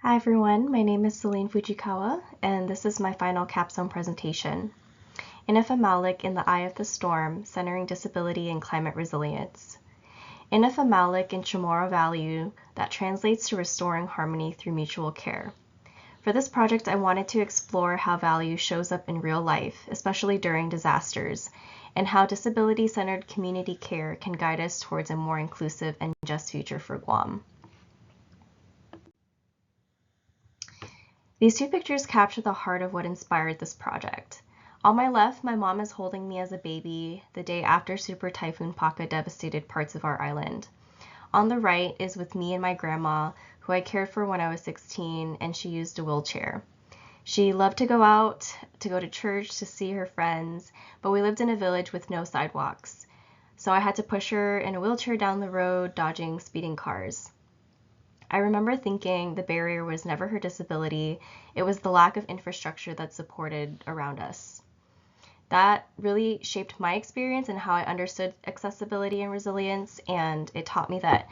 Hi everyone, my name is Celine Fujikawa, and this is my final capstone presentation, Inafa'maolek in the Eye of the Storm, Centering Disability and Climate Resilience. Inafa'maolek in Chamorro value that translates to restoring harmony through mutual care. For this project, I wanted to explore how value shows up in real life, especially during disasters, and how disability-centered community care can guide us towards a more inclusive and just future for Guam. These two pictures capture the heart of what inspired this project. On my left, my mom is holding me as a baby the day after Super Typhoon Paka devastated parts of our island. On the right is with me and my grandma, who I cared for when I was 16, and she used a wheelchair. She loved to go out, to go to church, to see her friends, but we lived in a village with no sidewalks. So I had to push her in a wheelchair down the road, dodging speeding cars. I remember thinking the barrier was never her disability, it was the lack of infrastructure that supported around us. That really shaped my experience and how I understood accessibility and resilience, and it taught me that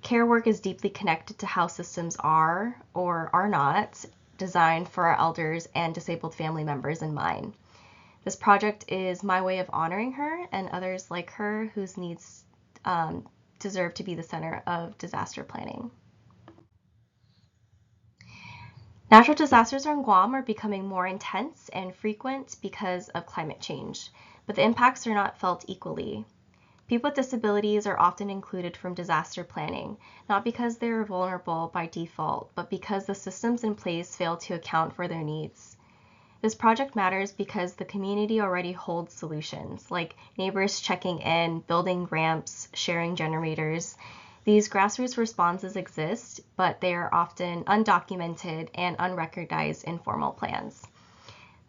care work is deeply connected to how systems are or are not designed for our elders and disabled family members in mind. This project is my way of honoring her and others like her whose needs deserve to be the center of disaster planning. Natural disasters on Guam are becoming more intense and frequent because of climate change, but the impacts are not felt equally. People with disabilities are often included from disaster planning, not because they are vulnerable by default, but because the systems in place fail to account for their needs. This project matters because the community already holds solutions, like neighbors checking in, building ramps, sharing generators. These grassroots responses exist, but they are often undocumented and unrecognized in formal plans.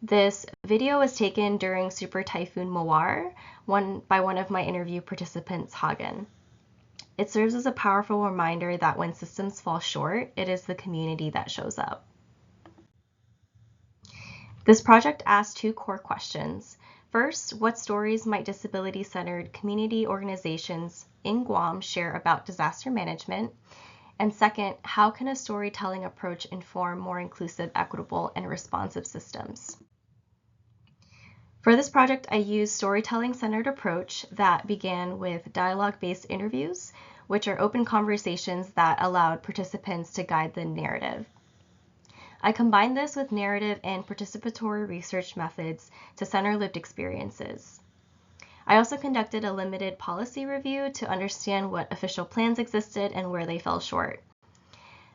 This video was taken during Super Typhoon Mawar, by one of my interview participants, Hagen. It serves as a powerful reminder that when systems fall short, it is the community that shows up. This project asks two core questions. First, what stories might disability-centered community organizations in Guam share about disaster management? And second, how can a storytelling approach inform more inclusive, equitable, and responsive systems? For this project, I used storytelling-centered approach that began with dialogue-based interviews, which are open conversations that allowed participants to guide the narrative. I combined this with narrative and participatory research methods to center lived experiences. I also conducted a limited policy review to understand what official plans existed and where they fell short.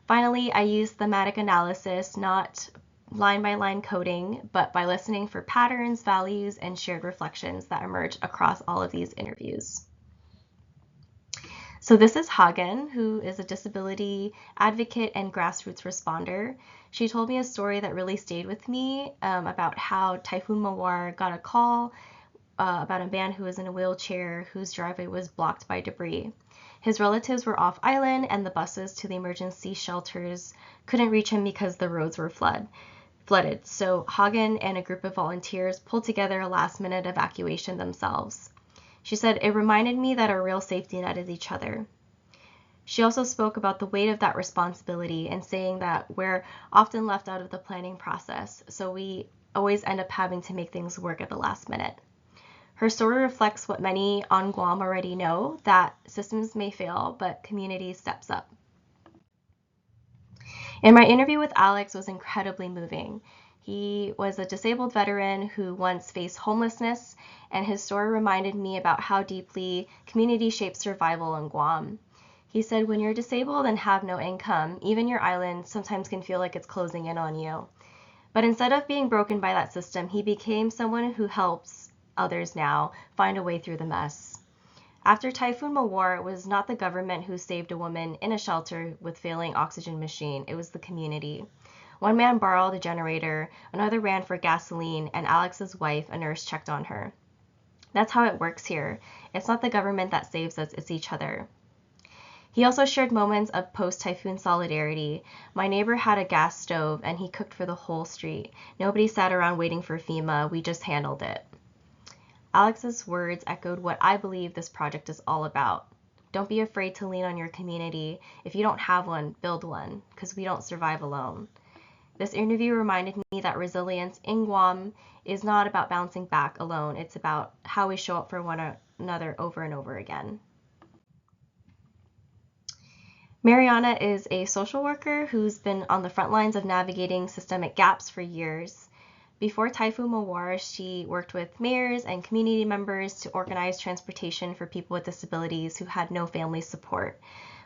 Finally, I used thematic analysis, not line-by-line coding, but by listening for patterns, values, and shared reflections that emerge across all of these interviews. So this is Hagen, who is a disability advocate and grassroots responder. She told me a story that really stayed with me about how Typhoon Mawar got a call about a man who was in a wheelchair whose driveway was blocked by debris. His relatives were off island and the buses to the emergency shelters couldn't reach him because the roads were flooded. So Hagen and a group of volunteers pulled together a last-minute evacuation themselves. She said, "It reminded me that our real safety net is each other." She also spoke about the weight of that responsibility and saying that we're often left out of the planning process, so we always end up having to make things work at the last minute. Her story reflects what many on Guam already know, that systems may fail, but community steps up. And my interview with Alex was incredibly moving. He was a disabled veteran who once faced homelessness, and his story reminded me about how deeply community shapes survival in Guam. He said, when you're disabled and have no income, even your island sometimes can feel like it's closing in on you. But instead of being broken by that system, he became someone who helps others now find a way through the mess. After Typhoon Mawar, it was not the government who saved a woman in a shelter with failing oxygen machine, it was the community. One man borrowed a generator, another ran for gasoline, and Alex's wife, a nurse, checked on her. That's how it works here. It's not the government that saves us, it's each other. He also shared moments of post-typhoon solidarity. My neighbor had a gas stove and he cooked for the whole street. Nobody sat around waiting for FEMA, we just handled it. Alex's words echoed what I believe this project is all about, Don't be afraid to lean on your community. If you don't have one, build one, because we don't survive alone. This interview reminded me that resilience in Guam is not about bouncing back alone. It's about how we show up for one another over and over again. Mariana is a social worker who's been on the front lines of navigating systemic gaps for years. Before Typhoon Mawar, she worked with mayors and community members to organize transportation for people with disabilities who had no family support.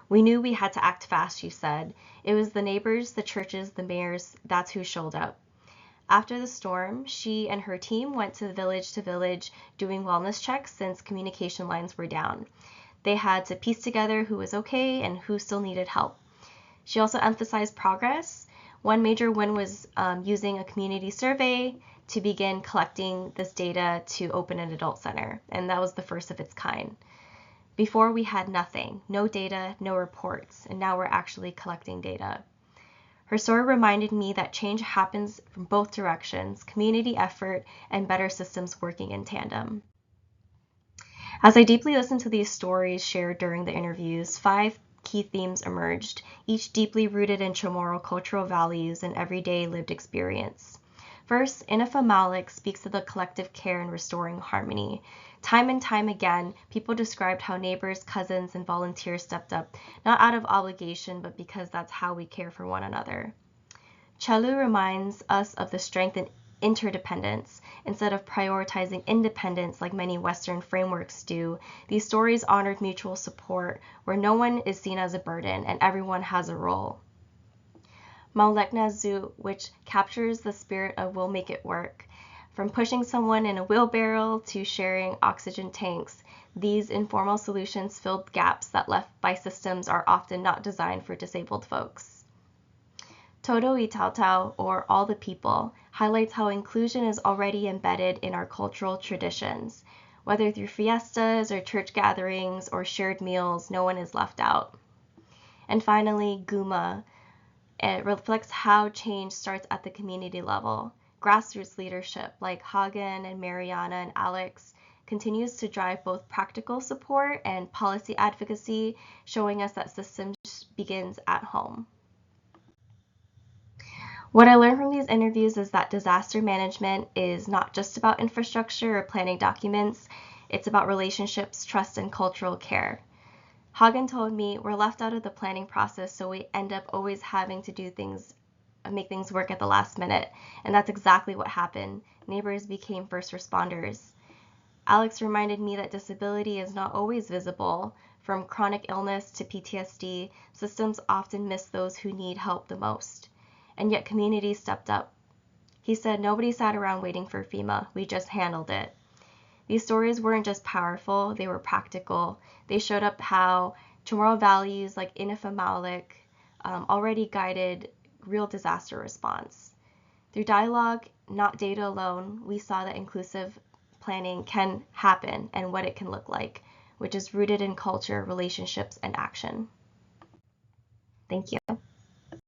We knew we had to act fast, she said. It was the neighbors, the churches, the mayors, that's who showed up. After the storm, she and her team went to village doing wellness checks since communication lines were down. They had to piece together who was okay and who still needed help. She also emphasized progress. One major win was using a community survey to begin collecting this data to open an adult center, and that was the first of its kind. Before, we had nothing, no data, no reports, and now we're actually collecting data. Her story reminded me that change happens from both directions, community effort and better systems working in tandem. As I deeply listened to these stories shared during the interviews, 5 key themes emerged, each deeply rooted in Chamorro cultural values and everyday lived experience. First, Inafa'maolek speaks of the collective care in restoring harmony. Time and time again, people described how neighbors, cousins, and volunteers stepped up, not out of obligation, but because that's how we care for one another. Chelu reminds us of the strength in interdependence. Instead of prioritizing independence like many Western frameworks do, these stories honored mutual support, where no one is seen as a burden and everyone has a role. Maolek Nazu, which captures the spirit of we'll make it work. From pushing someone in a wheelbarrow to sharing oxygen tanks, these informal solutions filled gaps that left by systems are often not designed for disabled folks. Todo y Tautau, or All the People, highlights how inclusion is already embedded in our cultural traditions. Whether through fiestas or church gatherings or shared meals, no one is left out. And finally, Guma. It reflects how change starts at the community level. Grassroots leadership like Hagen and Mariana and Alex continues to drive both practical support and policy advocacy, showing us that systems begins at home. What I learned from these interviews is that disaster management is not just about infrastructure or planning documents, it's about relationships, trust, and cultural care. Hagen told me we're left out of the planning process, so we end up always having to make things work at the last minute, and that's exactly what happened. Neighbors became first responders. Alex reminded me that disability is not always visible. From chronic illness to PTSD, systems often miss those who need help the most. And yet communities stepped up. He said, nobody sat around waiting for FEMA, we just handled it. These stories weren't just powerful, they were practical. They showed up how Chamorro values like Inafa'maolek already guided real disaster response. Through dialogue, not data alone, we saw that inclusive planning can happen and what it can look like, which is rooted in culture, relationships, and action. Thank you.